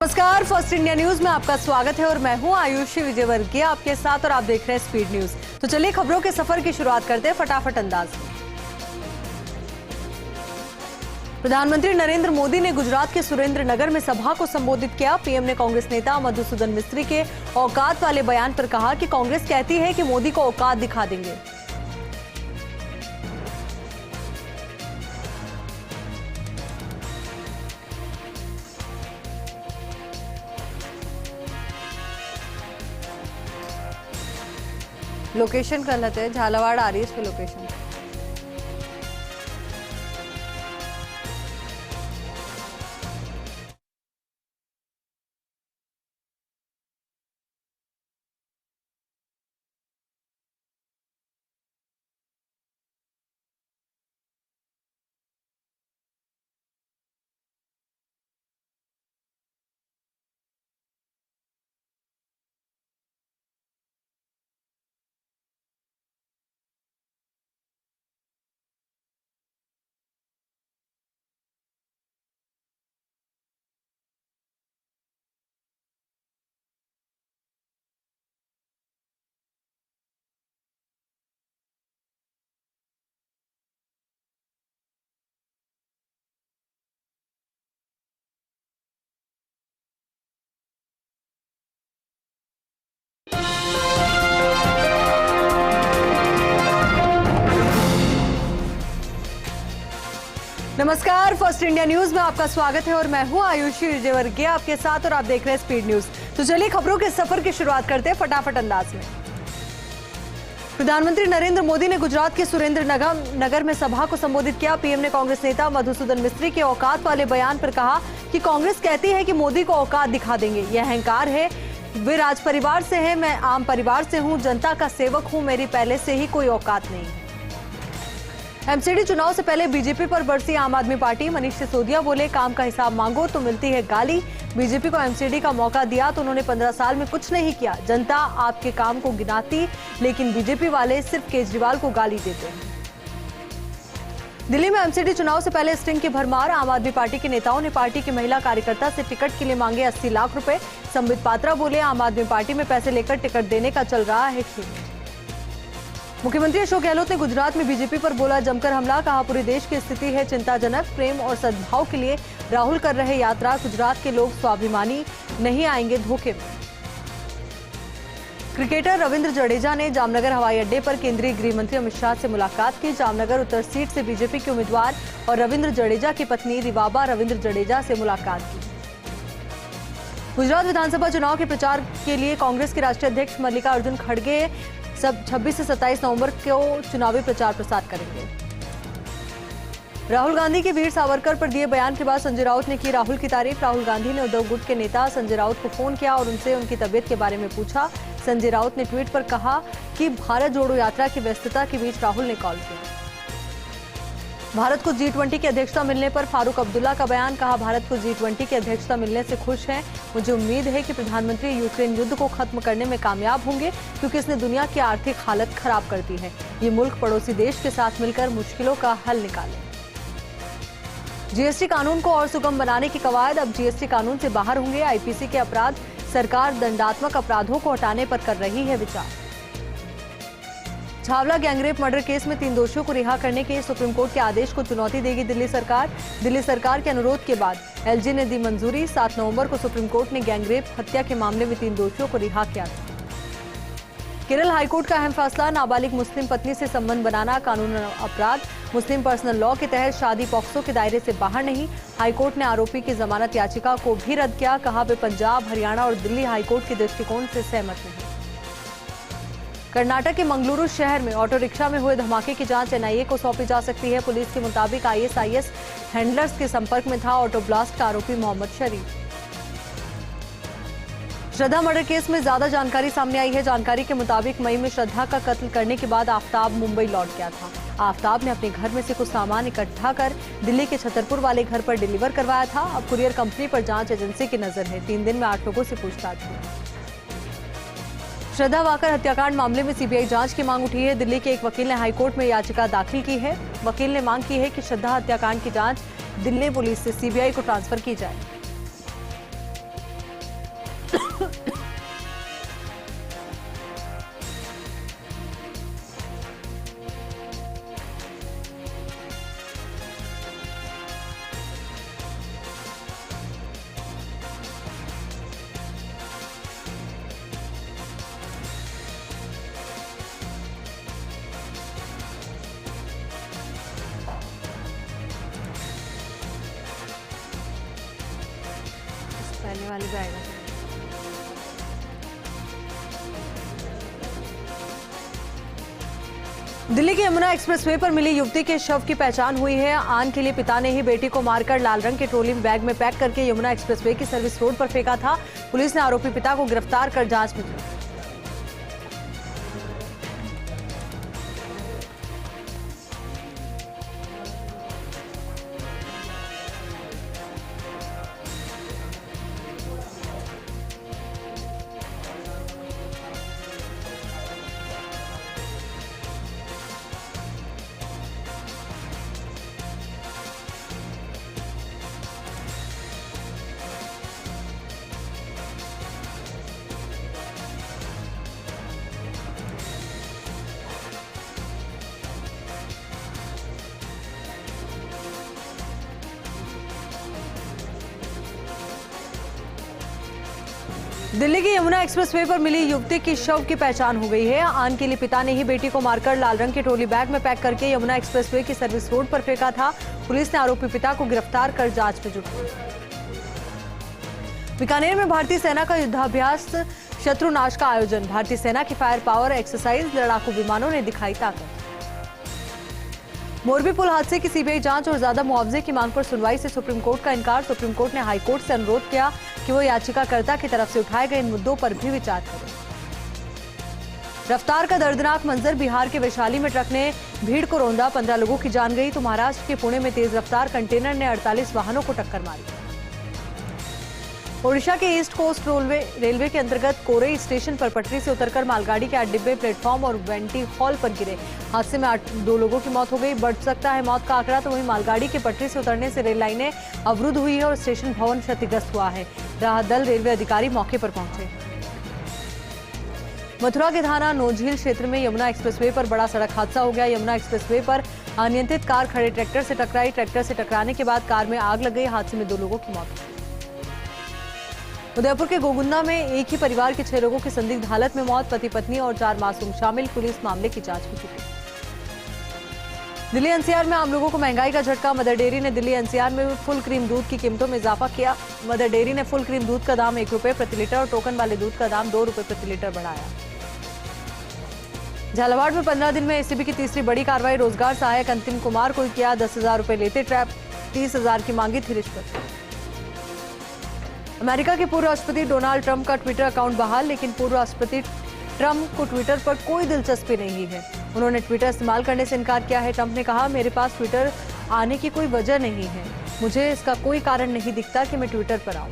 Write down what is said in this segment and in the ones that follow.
नमस्कार, first India news में आपका स्वागत है और मैं हूं आयुषी विजयवर्गीय आपके साथ और आप देख रहे हैं स्पीड न्यूज। तो चलिए खबरों के सफर की शुरुआत करते हैं फटाफट अंदाज में। प्रधानमंत्री नरेंद्र मोदी ने गुजरात के सुरेंद्रनगर में सभा को संबोधित किया। पीएम ने कांग्रेस नेता मधुसूदन मिस्त्री के औकात वाले बयान पर कहा कि कांग्रेस कहती है कि मोदी को औकात दिखा देंगे। लोकेशन गलत है, झालावाड़ आ रही है इस पे लोकेशन। नमस्कार, फर्स्ट इंडिया न्यूज में आपका स्वागत है और मैं हूं आयुषी विजयवर्गीय आपके साथ और आप देख रहे हैं स्पीड न्यूज। तो चलिए खबरों के सफर की शुरुआत करते हैं फटाफट अंदाज में। प्रधानमंत्री नरेंद्र मोदी ने गुजरात के सुरेंद्रनगर में सभा को संबोधित किया। पीएम ने कांग्रेस नेता मधुसूदन मिस्त्री के औकात वाले बयान पर कहा कि कांग्रेस कहती है कि मोदी को औकात दिखा देंगे। यह अहंकार है। वे राज परिवार से हैं, मैं आम परिवार से हूं, जनता का सेवक हूं, मेरी पहले से ही कोई औकात नहीं है। एमसीडी चुनाव से पहले बीजेपी पर बरसी आम आदमी पार्टी। मनीष सिसोदिया बोले, काम का हिसाब मांगो तो मिलती है गाली। बीजेपी को एमसीडी का मौका दिया तो उन्होंने 15 साल में कुछ नहीं किया। जनता आपके काम को गिनाती, लेकिन बीजेपी वाले सिर्फ केजरीवाल को गाली देते हैं। दिल्ली में एमसीडी चुनाव से पहले स्टिंग की भरमार। आम आदमी पार्टी के नेताओं ने पार्टी की महिला कार्यकर्ता से टिकट के लिए मांगे 80 लाख रुपए। संबित पात्रा बोले, आम आदमी पार्टी में पैसे लेकर टिकट देने का चल रहा है खेल। मुख्यमंत्री अशोक गहलोत ने गुजरात में बीजेपी पर बोला जमकर हमला। कहा, पूरे देश की स्थिति है चिंताजनक। प्रेम और सद्भाव के लिए राहुल कर रहे यात्रा। गुजरात के लोग स्वाभिमानी नहीं आएंगे धोखे में। क्रिकेटर रविंद्र जडेजा ने जामनगर हवाई अड्डे पर केंद्रीय गृह मंत्री अमित शाह से मुलाकात की। जामनगर उत्तर सीट से बीजेपी के उम्मीदवार और रविंद्र जडेजा की पत्नी रिवाबा रविंद्र जडेजा से मुलाकात की। गुजरात विधानसभा चुनाव के प्रचार के लिए कांग्रेस के राष्ट्रीय अध्यक्ष मल्लिकार्जुन खड़गे सब 26 से 27 नवंबर को चुनावी प्रचार प्रसार करेंगे। राहुल गांधी के वीर सावरकर पर दिए बयान के बाद संजय राउत ने की राहुल की तारीफ। राहुल गांधी ने उद्धव गुट के नेता संजय राउत को फोन किया और उनसे उनकी तबीयत के बारे में पूछा। संजय राउत ने ट्वीट पर कहा कि भारत जोड़ो यात्रा की व्यस्तता के बीच राहुल ने कॉल किया। भारत को G20 की अध्यक्षता मिलने पर फारूक अब्दुल्ला का बयान। कहा, भारत को G20 की अध्यक्षता मिलने से खुश हैं। मुझे उम्मीद है कि प्रधानमंत्री यूक्रेन युद्ध को खत्म करने में कामयाब होंगे, क्योंकि इसने दुनिया की आर्थिक हालत खराब कर दी है। ये मुल्क पड़ोसी देश के साथ मिलकर मुश्किलों का हल निकाले। जीएसटी कानून को और सुगम बनाने की कवायद। अब जीएसटी कानून से बाहर होंगे आईपीसी के अपराध। सरकार दंडात्मक अपराधों को हटाने पर कर रही है विचार। छावला गैंगरेप मर्डर केस में 3 दोषियों को रिहा करने के सुप्रीम कोर्ट के आदेश को चुनौती देगी दिल्ली सरकार। दिल्ली सरकार के अनुरोध के बाद एलजी ने दी मंजूरी। 7 नवंबर को सुप्रीम कोर्ट ने गैंगरेप हत्या के मामले में 3 दोषियों को रिहा किया था। केरल हाईकोर्ट का अहम फैसला। नाबालिग मुस्लिम पत्नी से संबंध बनाना कानून अपराध। मुस्लिम पर्सनल लॉ के तहत शादी पॉक्सो के दायरे से बाहर नहीं। हाईकोर्ट ने आरोपी की जमानत याचिका को भी रद्द किया। कहा, वे पंजाब, हरियाणा और दिल्ली हाईकोर्ट के दृष्टिकोण से सहमत नहीं। कर्नाटक के मंगलुरु शहर में ऑटो रिक्शा में हुए धमाके की जांच एनआईए को सौंपी जा सकती है। पुलिस के मुताबिक आईएसआईएस हैंडलर्स के संपर्क में था ऑटो ब्लास्ट का आरोपी मोहम्मद शरीफ। श्रद्धा मर्डर केस में ज्यादा जानकारी सामने आई है। जानकारी के मुताबिक मई में श्रद्धा का कत्ल करने के बाद आफ्ताब मुंबई लौट गया था। आफ्ताब ने अपने घर में से कुछ सामान इकट्ठा कर दिल्ली के छतरपुर वाले घर पर डिलीवर करवाया था। अब कुरियर कंपनी पर जांच एजेंसी की नजर है। 3 दिन में 8 लोगों से पूछताछ हुई। श्रद्धा वाकर हत्याकांड मामले में सीबीआई जांच की मांग उठी है। दिल्ली के एक वकील ने हाईकोर्ट में याचिका दाखिल की है। वकील ने मांग की है कि श्रद्धा हत्याकांड की जांच दिल्ली पुलिस से सीबीआई को ट्रांसफर की जाए। पहले वाले भी आएगा। दिल्ली के यमुना एक्सप्रेसवे पर मिली युवती के शव की पहचान हुई है। आन के लिए पिता ने ही बेटी को मारकर लाल रंग के ट्रॉली बैग में पैक करके यमुना एक्सप्रेसवे की सर्विस रोड पर फेंका था। पुलिस ने आरोपी पिता को गिरफ्तार कर जांच में जुटी। दिल्ली की यमुना एक्सप्रेसवे पर मिली युवती की शव की पहचान हो गई है। आन के लिए पिता ने ही बेटी को मारकर लाल रंग के ट्रॉली बैग में पैक करके यमुना एक्सप्रेसवे की सर्विस रोड पर फेंका था। पुलिस ने आरोपी पिता को गिरफ्तार कर जांच में जुटी। बीकानेर में भारतीय सेना का युद्धाभ्यास शत्रुनाश का आयोजन। भारतीय सेना की फायर पावर एक्सरसाइज लड़ाकू विमानों ने दिखाई ताकत। मोरबी पुल हादसे की सीबीआई जांच और ज्यादा मुआवजे की मांग पर सुनवाई से सुप्रीम कोर्ट का इनकार। सुप्रीम कोर्ट ने हाई कोर्ट से अनुरोध किया कि वो याचिकाकर्ता की तरफ से उठाए गए इन मुद्दों पर भी विचार करें। रफ्तार का दर्दनाक मंजर। बिहार के वैशाली में ट्रक ने भीड़ को रौंदा, 15 लोगों की जान गई। तो महाराष्ट्र के पुणे में तेज रफ्तार कंटेनर ने 48 वाहनों को टक्कर मारी। ओडिशा के ईस्ट कोस्ट रेलवे के अंतर्गत कोरई स्टेशन पर पटरी से उतरकर मालगाड़ी के 8 डिब्बे प्लेटफॉर्म और वेंटी हॉल पर गिरे। हादसे में 2 लोगों की मौत हो गई। बढ़ सकता है मौत का आंकड़ा। तो वहीं मालगाड़ी के पटरी से उतरने से रेल लाइनें अवरुद्ध हुई है और स्टेशन भवन क्षतिग्रस्त हुआ है। राहत दल, रेलवे अधिकारी मौके पर पहुंचे। मथुरा के थाना नौझील क्षेत्र में यमुना एक्सप्रेसवे पर बड़ा सड़क हादसा हो गया। यमुना एक्सप्रेसवे पर अनियंत्रित कार खड़े ट्रैक्टर से टकराई। ट्रैक्टर से टकराने के बाद कार में आग लग गई। हादसे में 2 लोगों की मौत हुई। उदयपुर के गोगुंदा में एक ही परिवार के 6 लोगों की संदिग्ध हालत में मौत। पति पत्नी और 4 मासूम शामिल। पुलिस मामले की जांच में जुटी। दिल्ली एनसीआर में आम लोगों को महंगाई का झटका। मदर डेयरी ने दिल्ली एनसीआर में फुल क्रीम दूध की कीमतों में इजाफा किया। मदर डेयरी ने फुल क्रीम दूध का दाम 1 रुपए प्रति लीटर और टोकन वाले दूध का दाम 2 रुपए प्रति लीटर बढ़ाया। झालावाड़ में 15 दिन में एसीबी की तीसरी बड़ी कार्रवाई। रोजगार सहायक अंतिम कुमार को किया 10,000 रुपए लेते ट्रैप। 30,000 की मांगी थी रिश्वत। अमेरिका के पूर्व राष्ट्रपति डोनाल्ड ट्रंप का ट्विटर अकाउंट बहाल, लेकिन पूर्व राष्ट्रपति ट्रंप को ट्विटर पर कोई दिलचस्पी नहीं है। उन्होंने ट्विटर इस्तेमाल करने से इनकार किया है। ट्रंप ने कहा, मेरे पास ट्विटर आने की कोई वजह नहीं है। मुझे इसका कोई कारण नहीं दिखता कि मैं ट्विटर पर आऊं।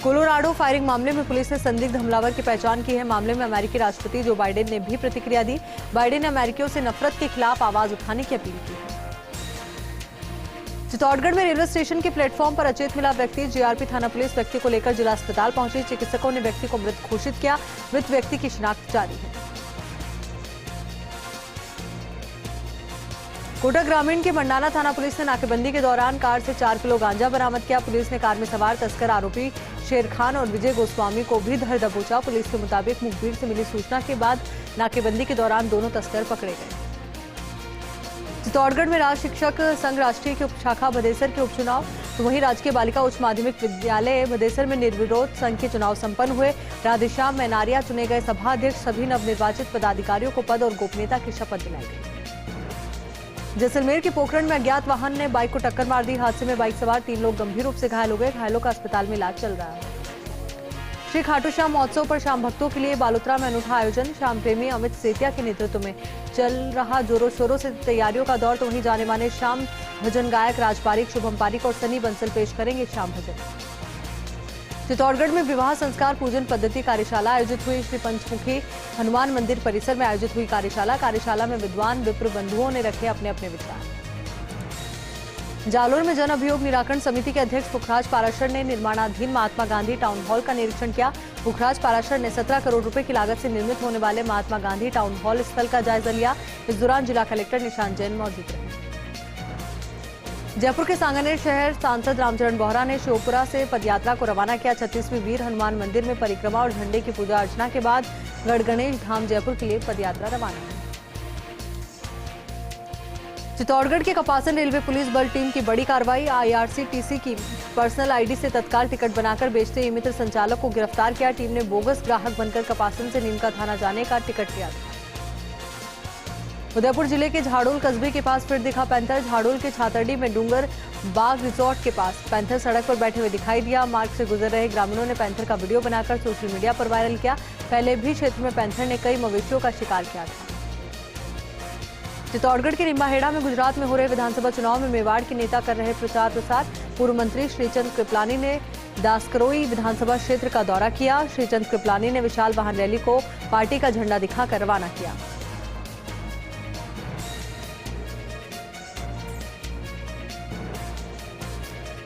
कोलोराडो फायरिंग मामले में पुलिस ने संदिग्ध हमलावर की पहचान की है। मामले में अमेरिकी राष्ट्रपति जो बाइडेन ने भी प्रतिक्रिया दी। बाइडेन ने अमेरिकियों से नफरत के खिलाफ आवाज उठाने की अपील की है। चित्तौड़गढ़ में रेलवे स्टेशन के प्लेटफॉर्म पर अचेत मिला व्यक्ति। जीआरपी थाना पुलिस व्यक्ति को लेकर जिला अस्पताल पहुंची। चिकित्सकों ने व्यक्ति को मृत घोषित किया। मृत व्यक्ति की शिनाख्त जारी है। कोटा ग्रामीण के मंडाना थाना पुलिस ने नाकेबंदी के दौरान कार से 4 किलो गांजा बरामद किया। पुलिस ने कार में सवार तस्कर आरोपी शेर खान और विजय गोस्वामी को भी धर दबोचा। पुलिस के मुताबिक मुखबिर से मिली सूचना के बाद नाकेबंदी के दौरान दोनों तस्कर पकड़े गए। चित्तौड़गढ़ में राज्य शिक्षक संघ राष्ट्रीय की उपशाखा बदेसर के उपचुनाव। तो वहीं राजकीय बालिका उच्च माध्यमिक विद्यालय बदेसर में निर्विरोध संघ के चुनाव संपन्न हुए। राधेश्याम मैनारिया चुने गए सभाध्यक्ष। सभी नवनिर्वाचित पदाधिकारियों को पद और गोपनीयता की शपथ दिलाई गई। जैसलमेर के पोखरण में अज्ञात वाहन ने बाइक को टक्कर मार दी। हादसे में बाइक सवार 3 लोग गंभीर रूप से घायल हो गए। घायलों का अस्पताल में इलाज चल रहा है। श्री खाटू श्याम महोत्सव पर शाम भक्तों के लिए बालोतरा में अनूठा आयोजन। श्याम प्रेमी अमित सेतिया के नेतृत्व में चल रहा जोरों शोरों से तैयारियों का दौर। तो वहीं जाने माने श्याम भजन गायक राज पारीक, शुभम पारीक और सनी बंसल पेश करेंगे श्याम भजन। चित्तौड़गढ़ में विवाह संस्कार पूजन पद्धति कार्यशाला आयोजित हुई। श्री पंचमुखी हनुमान मंदिर परिसर में आयोजित हुई कार्यशाला में विद्वान विप्र बंधुओं ने रखे अपने अपने विचार। जालोर में जन अभियोग निराकरण समिति के अध्यक्ष पुखराज पाराशर ने निर्माणाधीन महात्मा गांधी टाउन हॉल का निरीक्षण किया। पुखराज पाराशर ने 17 करोड़ रुपए की लागत से निर्मित होने वाले महात्मा गांधी टाउन हॉल स्थल का जायजा लिया। इस दौरान जिला कलेक्टर निशांत जैन मौजूद रहे। जयपुर के सांगानेर शहर सांसद रामचरण बोहरा ने शिवपुरा से पदयात्रा को रवाना किया। 36वीं वीर हनुमान मंदिर में परिक्रमा और झंडे की पूजा अर्चना के बाद गढ़ गणेश धाम जयपुर के लिए पदयात्रा रवाना है। चित्तौड़गढ़ के कपासन रेलवे पुलिस बल टीम की बड़ी कार्रवाई। आईआरसीटीसी की पर्सनल आईडी से तत्काल टिकट बनाकर बेचते ई मित्र संचालक को गिरफ्तार किया। टीम ने बोगस ग्राहक बनकर कपासन से नीमका थाना जाने का टिकट लिया था। उदयपुर जिले के झाड़ोल कस्बे के पास फिर दिखा पैंथर। झाड़ोल के छातरडी में डूंगर बाग रिजॉर्ट के पास पैंथर सड़क पर बैठे हुए दिखाई दिया। मार्ग से गुजर रहे ग्रामीणों ने पैंथर का वीडियो बनाकर सोशल मीडिया पर वायरल किया। पहले भी क्षेत्र में पैंथर ने कई मवेशियों का शिकार किया था। चित्तौड़गढ़ के निम्बाहेड़ा में गुजरात में हो रहे विधानसभा चुनाव में मेवाड़ के नेता कर रहे प्रचार प्रसार। पूर्व मंत्री श्रीचंद कृपलानी ने दासकरोई विधानसभा क्षेत्र का दौरा किया। श्रीचंद कृपलानी ने विशाल वाहन रैली को पार्टी का झंडा दिखाकर रवाना किया।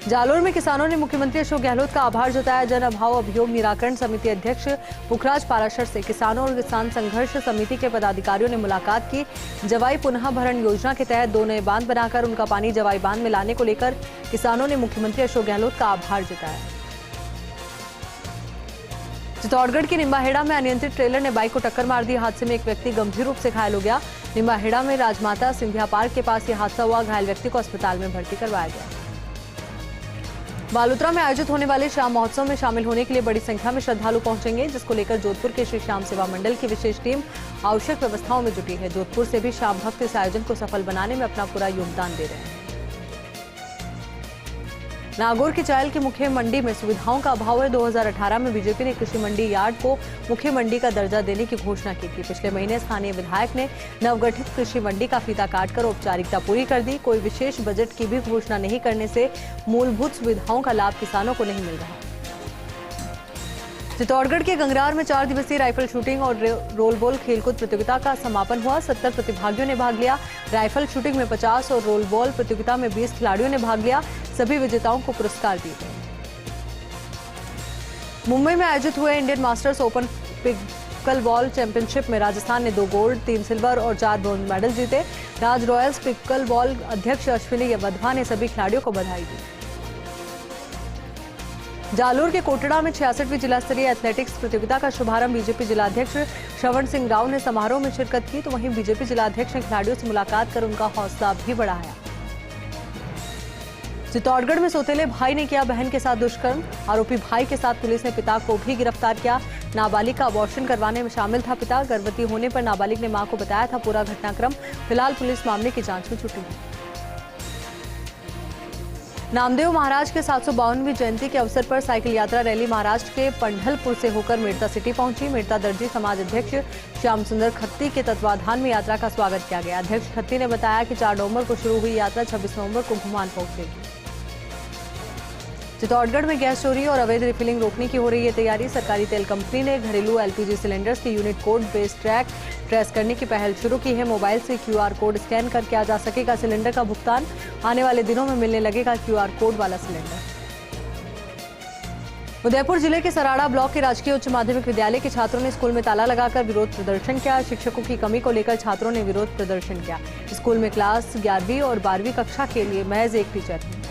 जालोर में किसानों ने मुख्यमंत्री अशोक गहलोत का आभार जताया। जन अभाव अभियोग निराकरण समिति अध्यक्ष पुखराज पाराशर से किसानों और किसान संघर्ष समिति के पदाधिकारियों ने मुलाकात की। जवाई पुनः भरण योजना के तहत 2 नए बांध बनाकर उनका पानी जवाई बांध में लाने को लेकर किसानों ने मुख्यमंत्री अशोक गहलोत का आभार जताया। चित्तौड़गढ़ के निम्बाहेड़ा में अनियंत्रित ट्रेलर ने बाइक को टक्कर मार दी। हादसे में एक व्यक्ति गंभीर रूप से घायल हो गया। निम्बाहेड़ा में राजमाता सिंधिया पार्क के पास यह हादसा हुआ। घायल व्यक्ति को अस्पताल में भर्ती करवाया गया। बालोतरा में आयोजित होने वाले श्याम महोत्सव में शामिल होने के लिए बड़ी संख्या में श्रद्धालु पहुंचेंगे, जिसको लेकर जोधपुर के श्री श्याम सेवा मंडल की विशेष टीम आवश्यक व्यवस्थाओं में जुटी है। जोधपुर से भी श्याम भक्त इस आयोजन को सफल बनाने में अपना पूरा योगदान दे रहे हैं। नागौर के चायल की मुख्य मंडी में सुविधाओं का अभाव है। 2018 में बीजेपी ने कृषि मंडी यार्ड को मुख्य मंडी का दर्जा देने की घोषणा की थी। पिछले महीने स्थानीय विधायक ने नवगठित कृषि मंडी का फीता काटकर औपचारिकता पूरी कर दी। कोई विशेष बजट की भी घोषणा नहीं करने से मूलभूत सुविधाओं का लाभ किसानों को नहीं मिल रहा। चित्तौड़गढ़ के गंगरार में 4 दिवसीय राइफल शूटिंग और रोल बॉल खेलकूद प्रतियोगिता का समापन हुआ। 70 प्रतिभागियों ने भाग लिया। राइफल शूटिंग में 50 और रोल बॉल प्रतियोगिता में 20 खिलाड़ियों ने भाग लिया। सभी विजेताओं को पुरस्कार दिए गए। मुंबई में आयोजित हुए Indian masters open pickle ball championship में राजस्थान ने 2 गोल्ड, 3 सिल्वर और 4 ब्रोंज मेडल जीते। राज रॉयल्स पिकल बॉल अध्यक्ष अश्विनी वधवा ने सभी खिलाड़ियों को बधाई दी। जालोर के कोटड़ा में 66वीं जिला स्तरीय एथलेटिक्स प्रतियोगिता का शुभारंभ बीजेपी जिलाध्यक्ष श्रवण सिंह राव ने समारोह में शिरकत की। तो वहीं बीजेपी जिलाध्यक्ष ने खिलाड़ियों से मुलाकात कर उनका हौसला भी बढ़ाया। चित्तौड़गढ़ में सौतेले भाई ने किया बहन के साथ दुष्कर्म। आरोपी भाई के साथ पुलिस ने पिता को भी गिरफ्तार किया। नाबालिग का अबॉर्शन करवाने में शामिल था पिता। गर्भवती होने पर नाबालिग ने मां को बताया था पूरा घटनाक्रम। फिलहाल पुलिस मामले की जांच में जुटी है। नामदेव महाराज के 752वीं जयंती के अवसर पर साइकिल यात्रा रैली महाराष्ट्र के पंढलपुर से होकर मेड़ता सिटी पहुंची। मेड़ता दर्जी समाज अध्यक्ष श्याम सुंदर खत्ती के तत्वाधान में यात्रा का स्वागत किया गया। अध्यक्ष खत्ती ने बताया कि 4 नवंबर को शुरू हुई यात्रा 26 नवंबर को घुमान पहुंचेगी। चित्तौड़गढ़ में गैस चोरी और अवैध रिफिलिंग रोकने की हो रही है तैयारी। सरकारी तेल कंपनी ने घरेलू एलपीजी सिलेंडर्स की यूनिट कोड बेस ट्रेस करने की पहल शुरू की है। मोबाइल से क्यूआर कोड स्कैन कर किया जा सकेगा सिलेंडर का भुगतान। आने वाले दिनों में मिलने लगेगा क्यूआर कोड वाला सिलेंडर। उदयपुर जिले के सराड़ा ब्लॉक के राजकीय उच्च माध्यमिक विद्यालय के छात्रों ने स्कूल में ताला लगाकर विरोध प्रदर्शन किया। शिक्षकों की कमी को लेकर छात्रों ने विरोध प्रदर्शन किया। स्कूल में क्लास 11वीं और 12वीं कक्षा के लिए महज एक टीचर है।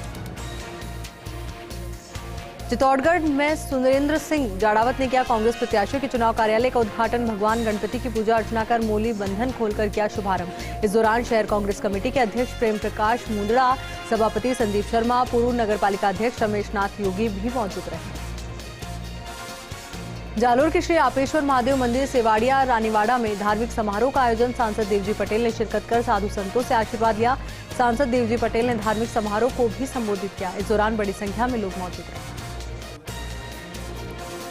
चित्तौड़गढ़ में सुरेंद्र सिंह जाड़ावत ने किया कांग्रेस प्रत्याशियों के चुनाव कार्यालय का उद्घाटन। भगवान गणपति की पूजा अर्चना कर मूली बंधन खोलकर किया शुभारंभ। इस दौरान शहर कांग्रेस कमेटी के अध्यक्ष प्रेम प्रकाश मुंदड़ा, सभापति संदीप शर्मा, पूर्व नगर पालिका अध्यक्ष रमेश नाथ योगी भी मौजूद रहे। जालोर के श्री आपेश्वर महादेव मंदिर सेवाड़िया रानीवाड़ा में धार्मिक समारोह का आयोजन सांसद देवजी पटेल ने शिरकत कर साधु संतों से आशीर्वाद लिया। सांसद देवजी पटेल ने धार्मिक समारोह को भी संबोधित किया। इस दौरान बड़ी संख्या में लोग मौजूद रहे।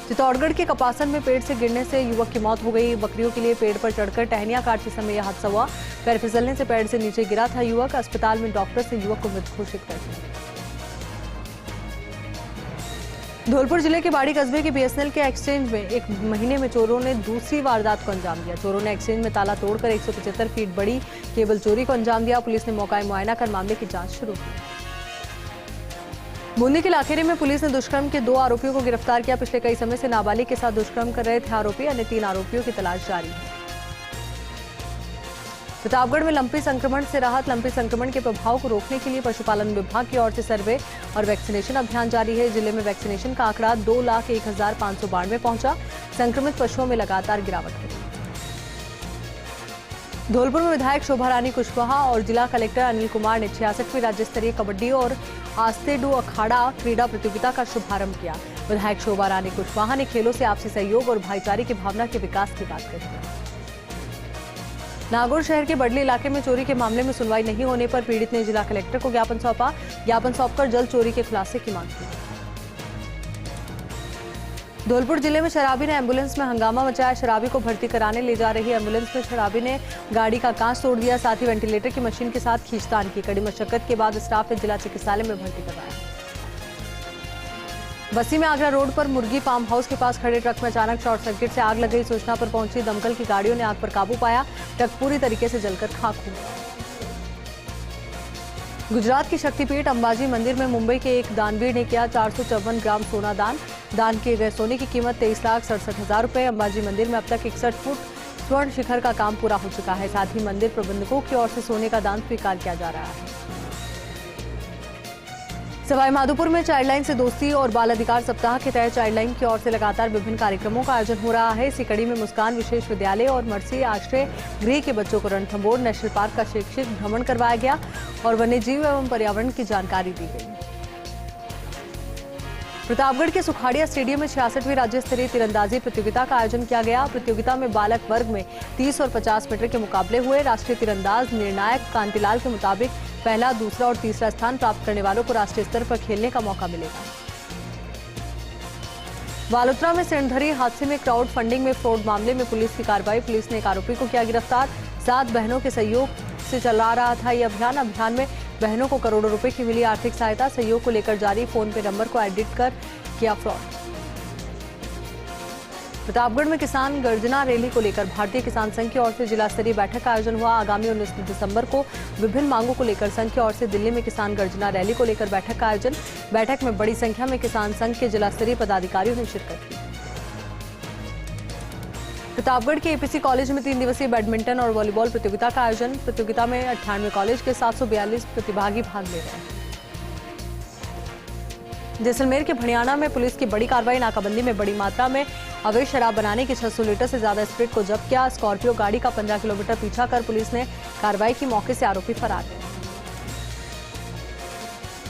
चित्तौड़गढ़ के कपासन में पेड़ से गिरने से युवक की मौत हो गई। बकरियों के लिए पेड़ पर चढ़कर टहनियां काटते समय यह हादसा हुआ। पैर फिसलने से पेड़ से नीचे गिरा था युवक। अस्पताल में डॉक्टर से युवक को मृत घोषित कर दिया। धौलपुर जिले के बाड़ी कस्बे के बीएसएनएल के एक्सचेंज में एक महीने में चोरों ने दूसरी वारदात को अंजाम दिया। चोरों ने एक्सचेंज में ताला तोड़कर 175 फीट बड़ी केबल चोरी को अंजाम दिया। पुलिस ने मौका मुआयना कर मामले की जांच शुरू की। बूंदी के लाखेरी में पुलिस ने दुष्कर्म के 2 आरोपियों को गिरफ्तार किया। पिछले कई समय से नाबालिग के साथ दुष्कर्म कर रहे थे आरोपी। अन्य 3 आरोपियों की तलाश जारी है। प्रतापगढ़ में लंपी संक्रमण से राहत। लंपी संक्रमण के प्रभाव को रोकने के लिए पशुपालन विभाग की ओर से सर्वे और वैक्सीनेशन अभियान जारी है। जिले में वैक्सीनेशन का आंकड़ा 2,01,592 पहुंचा। संक्रमित पशुओं में लगातार गिरावट हो रही है। धौलपुर में विधायक शोभा रानी कुशवाहा और जिला कलेक्टर अनिल कुमार ने 66वीं राज्य स्तरीय कबड्डी और आस्तेडू अखाड़ा क्रीड़ा प्रतियोगिता का शुभारंभ किया। विधायक शोभा रानी कुशवाहा ने खेलों से आपसी सहयोग और भाईचारे की भावना के विकास की बात कही। नागौर शहर के बडली इलाके में चोरी के मामले में सुनवाई नहीं होने पर पीड़ित ने जिला कलेक्टर को ज्ञापन सौंपा। ज्ञापन सौंपकर जल्द चोरी के खुलासे की मांग की। धौलपुर जिले में शराबी ने एम्बुलेंस में हंगामा मचाया। शराबी को भर्ती कराने ले जा रही एम्बुलेंस में शराबी ने गाड़ी का कांच तोड़ दिया, साथ ही वेंटिलेटर की मशीन के साथ खींचतान की। कड़ी मशक्कत के बाद स्टाफ ने जिला चिकित्सालय में भर्ती करवाया। बस्सी में आगरा रोड पर मुर्गी फार्म हाउस के पास खड़े ट्रक में अचानक शॉर्ट सर्किट से आग लग गई। सूचना पर पहुंची दमकल की गाड़ियों ने आग पर काबू पाया। ट्रक पूरी तरीके से जलकर खाक हो गया। गुजरात की शक्तिपीठ अंबाजी मंदिर में मुंबई के एक दानवीर ने किया 454 ग्राम सोना दान। दान किए गए सोने की कीमत 23,67,000 रुपए। अंबाजी मंदिर में अब तक 61 फुट स्वर्ण शिखर का काम पूरा हो चुका है। साथ ही मंदिर प्रबंधकों की ओर से सोने का दान स्वीकार किया जा रहा है। सवाईमाधोपुर में चाइल्डलाइन से दोस्ती और बाल अधिकार सप्ताह के तहत चाइल्डलाइन की ओर से लगातार विभिन्न कार्यक्रमों का आयोजन हो रहा है। इसी कड़ी में मुस्कान विशेष विद्यालय और मर्सी आश्रय गृह के बच्चों को रणथंभौर नेशनल पार्क का शैक्षिक भ्रमण करवाया गया और वन्यजीव एवं पर्यावरण की जानकारी दी गई। प्रतापगढ़ के सुखाड़िया स्टेडियम में 66वीं राज्य स्तरीय तीरंदाजी प्रतियोगिता का आयोजन किया गया। प्रतियोगिता में बालक वर्ग में 30 और 50 मीटर के मुकाबले हुए। राष्ट्रीय तीरंदाज निर्णायक कांतिलाल के मुताबिक पहला, दूसरा और तीसरा स्थान प्राप्त करने वालों को राष्ट्रीय स्तर पर खेलने का मौका मिलेगा। बालोतरा में सिणधरी हादसे में क्राउड फंडिंग में फ्रॉड मामले में पुलिस की कार्रवाई। पुलिस ने एक आरोपी को किया गिरफ्तार। 7 बहनों के सहयोग से चला रहा था ये अभियान। अभियान में बहनों को करोड़ों रुपए की मिली आर्थिक सहायता। सहयोग को लेकर जारी फोन पे नंबर को एडिट कर किया फ्रॉड। प्रतापगढ़ में किसान गर्जना रैली को लेकर भारतीय किसान संघ की ओर से जिला स्तरीय बैठक का आयोजन हुआ। आगामी 19 दिसंबर को विभिन्न मांगों को लेकर संघ की ओर से दिल्ली में किसान गर्जना रैली को लेकर बैठक का आयोजन। बैठक में बड़ी संख्या में किसान संघ के जिला स्तरीय पदाधिकारियों ने शिरकत की। प्रतापगढ़ के एपीसी कॉलेज में 3 दिवसीय बैडमिंटन और वॉलीबॉल प्रतियोगिता का आयोजन। प्रतियोगिता में 98 कॉलेज के 742 प्रतिभागी भाग ले रहे हैं। जैसलमेर के भड़ियाना में पुलिस की बड़ी कार्रवाई। नाकाबंदी में बड़ी मात्रा में अवैध शराब बनाने की 600 लीटर से ज्यादा स्प्रिट को जब्त किया। स्कॉर्पियो गाड़ी का 15 किलोमीटर पीछा कर पुलिस ने कार्रवाई की। मौके से आरोपी फरार है।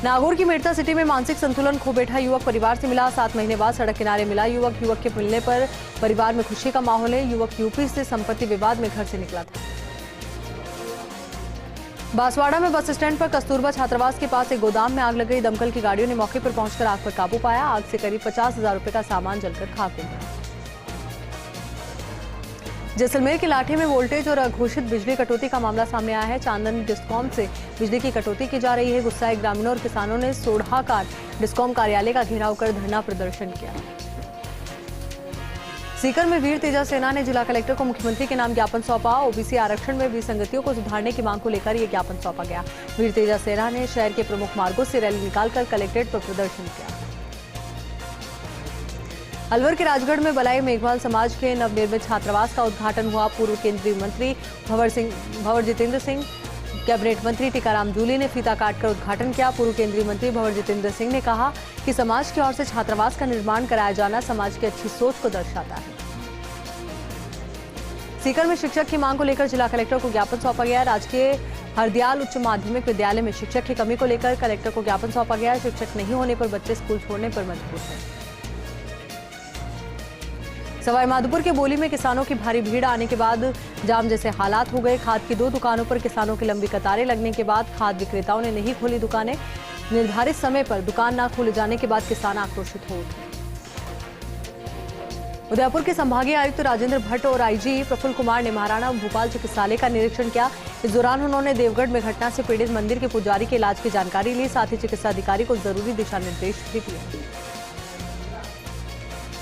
नागौर की मेड़ता सिटी में मानसिक संतुलन खो बैठा युवक परिवार से मिला। 7 महीने बाद सड़क किनारे मिला युवक। युवक के मिलने पर परिवार में खुशी का माहौल है। युवक यूपी से संपत्ति विवाद में घर से निकला था। बांसवाड़ा में बस स्टैंड पर कस्तूरबा छात्रावास के पास एक गोदाम में आग लग गई। दमकल की गाड़ियों ने मौके पर पहुंचकर आग पर काबू पाया। आग से करीब 50,000 रुपए का सामान जलकर खाक हो गया। जैसलमेर के लाठे में वोल्टेज और अघोषित बिजली कटौती का मामला सामने आया है। चांदन डिस्कॉम से बिजली की कटौती की जा रही है। गुस्साए ग्रामीणों और किसानों ने सोढ़ाकार डिस्कॉम कार्यालय का घेराव कर धरना प्रदर्शन किया। सीकर में वीर तेजा सेना ने जिला कलेक्टर को मुख्यमंत्री के नाम ज्ञापन सौंपा। ओबीसी आरक्षण में विसंगतियों को सुधारने की मांग को लेकर यह ज्ञापन सौंपा गया। वीर तेजा सेना ने शहर के प्रमुख मार्गों से रैली निकालकर कलेक्ट्रेट पर प्रदर्शन किया। अलवर के राजगढ़ में बलाई मेघवाल समाज के नवनिर्मित छात्रावास का उद्घाटन हुआ। पूर्व केंद्रीय मंत्री भंवर जितेंद्र सिंह, कैबिनेट मंत्री टीकाराम जूली ने फीता काटकर उद्घाटन किया। पूर्व केंद्रीय मंत्री भंवर जितेंद्र सिंह ने कहा कि समाज की ओर से छात्रावास का निर्माण कराया जाना समाज की अच्छी सोच को दर्शाता है। सीकर में शिक्षक की मांग को लेकर जिला कलेक्टर को ज्ञापन सौंपा गया। राजकीय हरदयाल उच्च माध्यमिक विद्यालय में शिक्षक की कमी को लेकर कलेक्टर को ज्ञापन सौंपा गया। शिक्षक नहीं होने पर बच्चे स्कूल छोड़ने पर मजबूर हैं। सवाईमाधोपुर के बोली में किसानों की भारी भीड़ आने के बाद जाम जैसे हालात हो गए। खाद की 2 दुकानों पर किसानों की लंबी कतारें लगने के बाद खाद विक्रेताओं ने नहीं खोली दुकानें। निर्धारित समय पर दुकान न खोले जाने के बाद किसान आक्रोशित हो उठे। उदयपुर के संभागीय आयुक्त राजेंद्र भट्ट और आईजी प्रफुल्ल कुमार ने महाराणा भोपाल चिकित्सालय का निरीक्षण किया। इस दौरान उन्होंने देवगढ़ में घटना से पीड़ित मंदिर के पुजारी के इलाज की जानकारी ली। साथ ही चिकित्सा अधिकारी को जरूरी दिशा निर्देश भी दिए।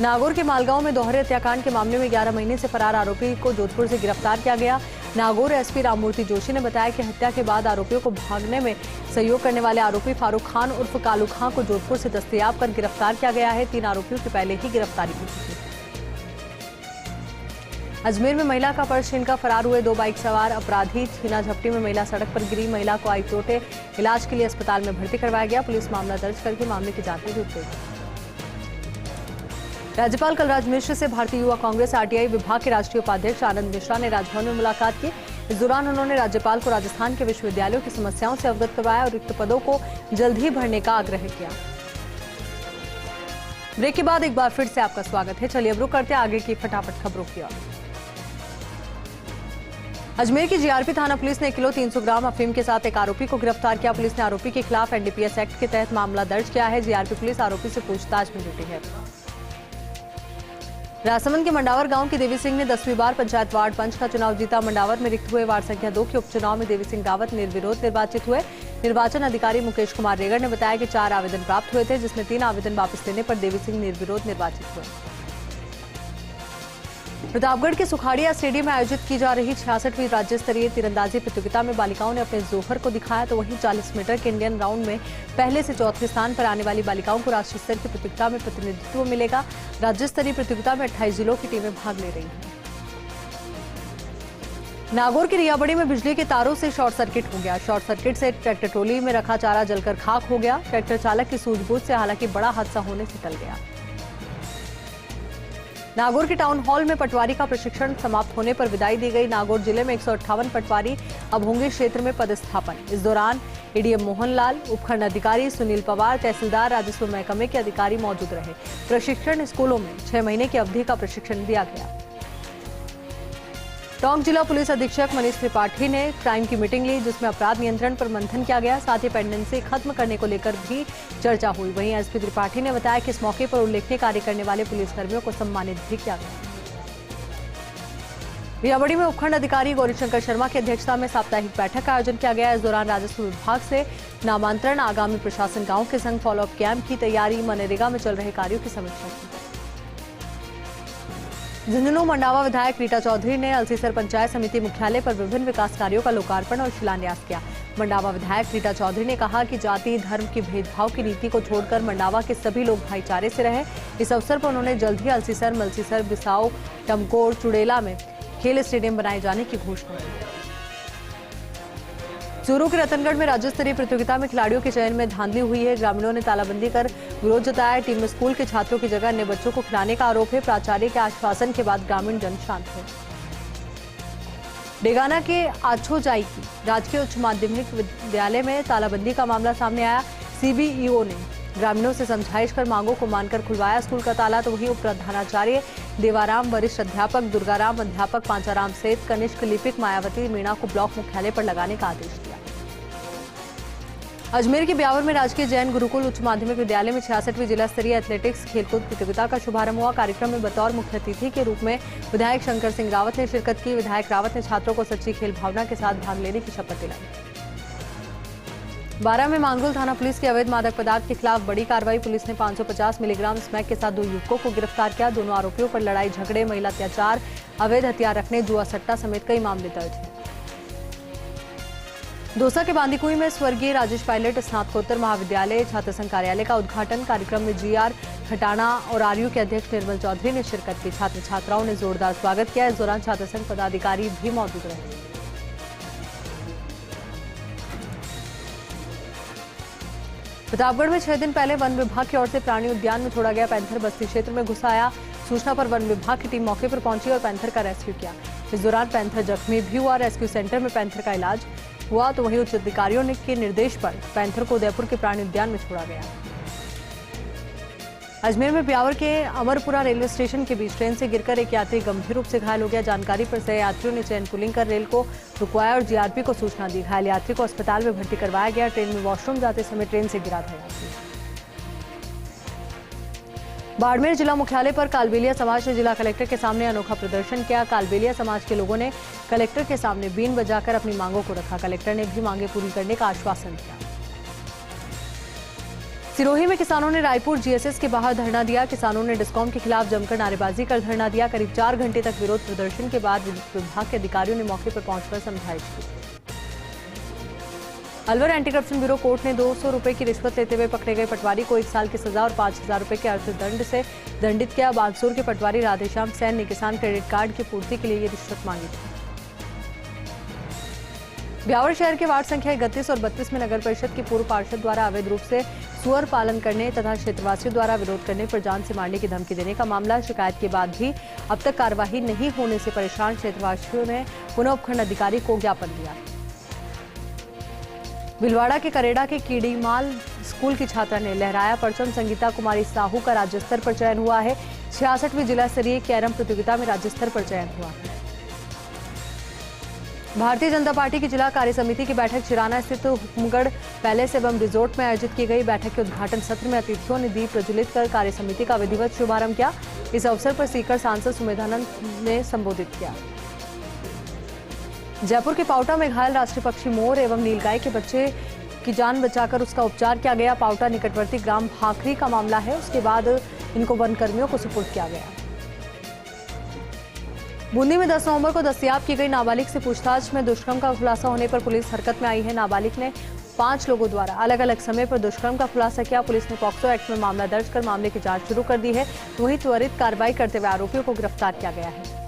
नागौर के मालगांव में दोहरे हत्याकांड के मामले में 11 महीने से फरार आरोपी को जोधपुर से गिरफ्तार किया गया। नागौर एसपी राममूर्ति जोशी ने बताया कि हत्या के बाद आरोपियों को भागने में सहयोग करने वाले आरोपी फारूक खान उर्फ कालू खां को जोधपुर से दस्तयाब कर गिरफ्तार किया गया है। 3 आरोपियों की पहले ही गिरफ्तारी हो चुकी है। अजमेर में महिला का पर्स छीनकर फरार हुए 2 बाइक सवार अपराधी। छीना झपटी में महिला सड़क पर गिरी। महिला को आई चोटें, इलाज के लिए अस्पताल में भर्ती करवाया गया। पुलिस मामला दर्ज करके मामले की जांच में जुट गई। राज्यपाल कलराज मिश्र से भारतीय युवा कांग्रेस आरटीआई विभाग के राष्ट्रीय उपाध्यक्ष आनंद मिश्रा ने राजभवन में मुलाकात की। इस दौरान उन्होंने राज्यपाल को राजस्थान के विश्वविद्यालयों की समस्याओं से अवगत करवाया और रिक्त पदों को जल्द ही भरने का आग्रह किया। ब्रेक के बाद एक बार फिर से आपका स्वागत है। चलिए अब रुक करते हैं आगे की फटाफट खबरों की ओर। अजमेर की जीआरपी थाना पुलिस ने 1 किलो 300 ग्राम अफीम के साथ एक आरोपी को गिरफ्तार किया। पुलिस ने आरोपी के खिलाफ एनडीपीएस एक्ट के तहत मामला दर्ज किया है। जीआरपी पुलिस आरोपी से पूछताछ में जुटी है। राजसमंद के मंडावर गांव की देवी सिंह ने 10वीं बार पंचायत वार्ड पंच का चुनाव जीता। मंडावर में रिक्त हुए वार्ड संख्या 2 के उपचुनाव में देवी सिंह रावत निर्विरोध निर्वाचित हुए। निर्वाचन अधिकारी मुकेश कुमार रेगर ने बताया कि 4 आवेदन प्राप्त हुए थे, जिसमें 3 आवेदन वापस लेने पर देवी सिंह निर्विरोध निर्वाचित हुए। प्रतापगढ़ के सुखाड़िया स्टेडियम में आयोजित की जा रही 66वीं राज्य स्तरीय तीरंदाजी प्रतियोगिता में बालिकाओं ने अपने जोहर को दिखाया, तो वहीं 40 मीटर के इंडियन राउंड में पहले से चौथे स्थान पर आने वाली बालिकाओं को राष्ट्रीय स्तर की प्रतियोगिता में प्रतिनिधित्व मिलेगा। राज्य स्तरीय प्रतियोगिता में 28 जिलों की टीमें भाग ले रही हैं। नागौर के रियाबड़ी में बिजली के तारों से शॉर्ट सर्किट हो गया। शॉर्ट सर्किट से ट्रैक्टर ट्रॉली में रखा चारा जलकर खाक हो गया। ट्रैक्टर चालक की सूझबूझ से हालांकि बड़ा हादसा होने से टल गया। नागौर के टाउन हॉल में पटवारी का प्रशिक्षण समाप्त होने पर विदाई दी गई। नागौर जिले में 158 पटवारी अब होंगे क्षेत्र में पदस्थापन। इस दौरान एडीएम मोहनलाल, उपखंड अधिकारी सुनील पवार, तहसीलदार, राजस्व महकमे के अधिकारी मौजूद रहे। प्रशिक्षण स्कूलों में 6 महीने की अवधि का प्रशिक्षण दिया गया। टोंक जिला पुलिस अधीक्षक मनीष त्रिपाठी ने क्राइम की मीटिंग ली, जिसमें अपराध नियंत्रण पर मंथन किया गया। साथ ही पेंडेंसी खत्म करने को लेकर भी चर्चा हुई। वहीं एसपी त्रिपाठी ने बताया कि इस मौके पर उल्लेखनीय कार्य करने वाले पुलिसकर्मियों को सम्मानित भी किया गया। रियाबड़ी में उपखंड अधिकारी गौरीशंकर शर्मा की अध्यक्षता में साप्ताहिक बैठक का आयोजन किया गया। इस दौरान राजस्व विभाग से नामांतरण, आगामी प्रशासन गांव के संग फॉलोअप कैंप की तैयारी, मनरेगा में चल रहे कार्यों की समीक्षा की। झुंझुनू मंडावा विधायक रीटा चौधरी ने अलसीसर पंचायत समिति मुख्यालय पर विभिन्न विकास कार्यों का लोकार्पण और शिलान्यास किया। मंडावा विधायक रीटा चौधरी ने कहा कि जाति धर्म की भेदभाव की नीति को छोड़कर मंडावा के सभी लोग भाईचारे से रहे। इस अवसर पर उन्होंने जल्द ही अलसीसर, मलसीसर, बिसाऊ, टमकोर, चुड़ेला में खेल स्टेडियम बनाए जाने की घोषणा की। चूरू के रतनगढ़ में राज्य स्तरीय प्रतियोगिता में खिलाड़ियों के चयन में धांधली हुई है। ग्रामीणों ने तालाबंदी कर विरोध जताया। टीम में स्कूल के छात्रों की जगह अन्य बच्चों को खिलाने का आरोप है। प्राचार्य के आश्वासन के बाद ग्रामीण जन शांत है। डेगाना के आछोजाई की राजकीय उच्च माध्यमिक विद्यालय में तालाबंदी का मामला सामने आया। सीबीईओ ने ग्रामीणों से समझाइश कर मांगों को मानकर खुलवाया स्कूल का ताला, तो वहीं उप प्रधानाचार्य देवाराम, वरिष्ठ अध्यापक दुर्गाराम, अध्यापक पांचाराम सेठ, कनिष्क लिपिक मायावती मीणा को ब्लॉक मुख्यालय पर लगाने का आदेश दिया। अजमेर के ब्यावर में राजकीय जैन गुरुकुल उच्च माध्यमिक विद्यालय में 66वीं जिला स्तरीय एथलेटिक्स खेलकूद प्रतियोगिता का शुभारंभ हुआ। कार्यक्रम में बतौर मुख्य अतिथि के रूप में विधायक शंकर सिंह रावत ने शिरकत की। विधायक रावत ने छात्रों को सच्ची खेल भावना के साथ भाग लेने की शपथ दिलाई। बारां में मांगरोल थाना पुलिस की अवैध मादक पदार्थ के खिलाफ बड़ी कार्रवाई। पुलिस ने 550 मिलीग्राम स्मैक के साथ 2 युवकों को गिरफ्तार किया। दोनों आरोपियों पर लड़ाई झगड़े, महिला अत्याचार, अवैध हथियार रखने, जुआ सट्टा समेत कई मामले दर्ज हैं। दौसा के बांदीकुई में स्वर्गीय राजेश पायलट स्नातकोत्तर महाविद्यालय छात्र संघ कार्यालय का उद्घाटन। कार्यक्रम में जीआर खटाना और आरयू के अध्यक्ष निर्मल चौधरी ने शिरकत की। छात्र छात्राओं ने जोरदार स्वागत किया। इस दौरान छात्र संघ पदाधिकारी भी मौजूद रहे। प्रतापगढ़ में 6 दिन पहले वन विभाग की ओर से प्राणी उद्यान में छोड़ा गया पैंथर बस्ती क्षेत्र में घुस आया। सूचना पर वन विभाग की टीम मौके पर पहुंची और पैंथर का रेस्क्यू किया। इस दौरान पैंथर जख्मी भी हुआ। रेस्क्यू सेंटर में पैंथर का इलाज हुआ, तो वहीं उच्च अधिकारियों के निर्देश पर पैंथर को उदयपुर के प्राणी उद्यान में छोड़ा गया। अजमेर में ब्यावर के अमरपुरा रेलवे स्टेशन के बीच ट्रेन से गिरकर एक यात्री गंभीर रूप से घायल हो गया। जानकारी पर सह यात्रियों ने चेन पुलिंग कर रेल को रुकवाया और जीआरपी को सूचना दी। घायल यात्री को अस्पताल में भर्ती करवाया गया। ट्रेन में वॉशरूम जाते समय ट्रेन से गिरा था यात्री। बाड़मेर जिला मुख्यालय पर कालबेलिया समाज ने जिला कलेक्टर के सामने अनोखा प्रदर्शन किया। कालबेलिया समाज के लोगों ने कलेक्टर के सामने बीन बजाकर अपनी मांगों को रखा। कलेक्टर ने भी मांगे पूरी करने का आश्वासन दिया। सिरोही में किसानों ने रायपुर जीएसएस के बाहर धरना दिया। किसानों ने डिस्कॉम के खिलाफ जमकर नारेबाजी कर धरना दिया। करीब 4 घंटे तक विरोध प्रदर्शन के बाद विभाग के अधिकारियों ने मौके पर पहुंचकर समझाइश की। Alwar anti corruption bureau court ने 200 रुपए की रिश्वत लेते हुए पकड़े गए पटवारी को 1 साल की सजा और 5000 रुपए के अर्थदंड से दंडित किया। बागसूर के पटवारी राधेश्याम सैन ने किसान क्रेडिट कार्ड की पूर्ति के लिए ये रिश्वत मांगी थी। ब्यावर शहर के वार्ड संख्या 31 और 32 में नगर परिषद की पूर्व पार्षद द्वारा अवैध रूप से सुअर पालन करने तथा क्षेत्रवासियों द्वारा विरोध करने पर जान से मारने की धमकी देने का मामला। शिकायत के बाद भी अब तक कार्यवाही नहीं होने से परेशान क्षेत्रवासियों ने पुनः उपखंड अधिकारी को ज्ञापन दिया। भीलवाड़ा के करेड़ा के कीड़ीमाल स्कूल की छात्रा ने लहराया परचम। संगीता कुमारी साहू का राज्य स्तर पर चयन हुआ है। 66वीं जिला स्तरीय कैरम प्रतियोगिता में राज्य स्तर पर चयन हुआ है। भारतीय जनता पार्टी की जिला कार्य समिति की बैठक चिराना स्थित हुकुमगढ़ पैलेस एवं रिजोर्ट में आयोजित की गई। बैठक के उद्घाटन सत्र में अतिथियों ने दीप प्रज्वलित कर कार्य समिति का विधिवत शुभारंभ किया। इस अवसर पर सीकर सांसद सुमेधानंद ने संबोधित किया। जयपुर के पावटा में घायल राष्ट्रीय पक्षी मोर एवं नीलगाय के बच्चे की जान बचाकर उसका उपचार किया गया। पावटा निकटवर्ती ग्राम भाखरी का मामला है। उसके बाद इनको वन कर्मियों को सुपुर्द किया गया। बूंदी में 10 नवंबर को दस्तयाब की गई नाबालिग से पूछताछ में दुष्कर्म का खुलासा होने पर पुलिस हरकत में आई है। नाबालिग ने 5 लोगों द्वारा अलग अलग समय पर दुष्कर्म का खुलासा किया। पुलिस ने पॉक्सो एक्ट में मामला दर्ज कर मामले की जांच शुरू कर दी है। वहीं त्वरित कार्रवाई करते हुए आरोपियों को गिरफ्तार किया गया है।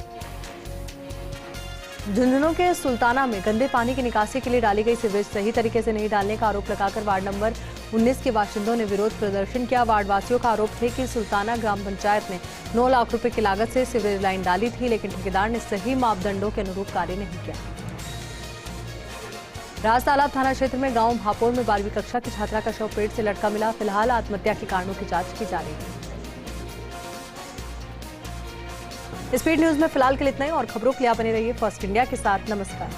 झुंझुनू के सुल्ताना में गंदे पानी की निकासी के लिए डाली गई सीवरेज सही तरीके से नहीं डालने का आरोप लगाकर वार्ड नंबर 19 के बाशिंदों ने विरोध प्रदर्शन किया। वार्ड वासियों का आरोप है कि सुल्ताना ग्राम पंचायत ने 9 लाख रुपए की लागत से सीवरेज लाइन डाली थी, लेकिन ठेकेदार ने सही मापदंडों के अनुरूप कार्य नहीं किया। राजतालाब थाना क्षेत्र में गांव भापोर में 12वीं कक्षा की छात्रा का शव पेट से लटका मिला। फिलहाल आत्महत्या के कारणों की जांच की जा रही है। स्पीड न्यूज में फिलहाल के लिए इतना ही और खबरों के लिए आप बने रहिए फर्स्ट इंडिया के साथ। नमस्कार।